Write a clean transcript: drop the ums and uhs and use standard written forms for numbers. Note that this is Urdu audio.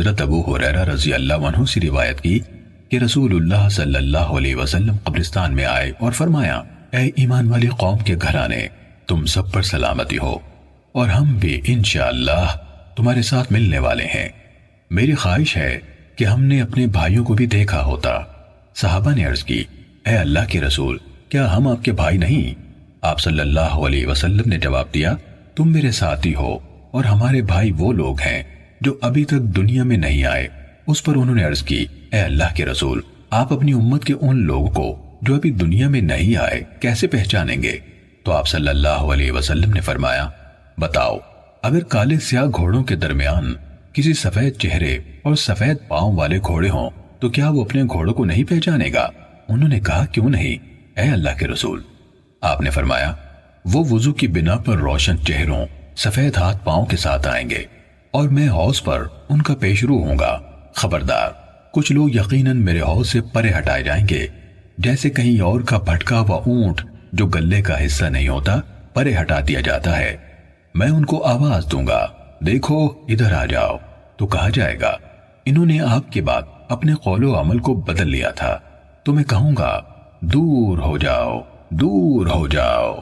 حضرت ابو ہریرہ رضی اللہ عنہ سے روایت کی کہ رسول اللہ صلی اللہ علیہ وسلم قبرستان میں آئے اور فرمایا، اے ایمان والی قوم کے گھرانے، تم سب پر سلامتی ہو، اور ہم بھی انشاءاللہ تمہارے ساتھ ملنے والے ہیں۔ میری خواہش ہے کہ ہم نے اپنے بھائیوں کو بھی دیکھا ہوتا۔ صحابہ نے عرض کی، اے اللہ کے رسول، کیا ہم آپ کے بھائی نہیں؟ آپ صلی اللہ علیہ وسلم نے جواب دیا، تم میرے ساتھی ہو، اور ہمارے بھائی وہ لوگ ہیں جو ابھی تک دنیا میں نہیں آئے۔ اس پر انہوں نے عرض کی، اے اللہ کے رسول، آپ اپنی امت کے ان لوگوں کو جو ابھی دنیا میں نہیں آئے کیسے پہچانیں گے؟ تو آپ صلی اللہ علیہ وسلم نے فرمایا، بتاؤ، اگر کالے سیاہ گھوڑوں کے درمیان کسی سفید چہرے اور سفید پاؤں والے گھوڑے ہوں تو کیا وہ اپنے گھوڑوں کو نہیں پہچانے گا؟ انہوں نے کہا، کیوں نہیں اے اللہ کے رسول؟ آپ نے فرمایا، وہ وضو کی بنا پر روشن چہروں، سفید ہاتھ پاؤں کے ساتھ آئیں گے، اور میں حوض پر ان کا پیشرو ہوں گا۔ خبردار، کچھ لوگ یقیناً میرے حوض سے پرے ہٹائے جائیں گے، جیسے کہیں اور کا بھٹکا ہوا اونٹ جو گلے کا حصہ نہیں ہوتا پرے ہٹا دیا جاتا ہے۔ میں ان کو آواز دوں گا، دیکھو ادھر آ جاؤ، تو کہا جائے گا، انہوں نے آپ کے بعد اپنے قول و عمل کو بدل لیا تھا۔ تو میں کہوں گا، دور ہو جاؤ، دور ہو جاؤ۔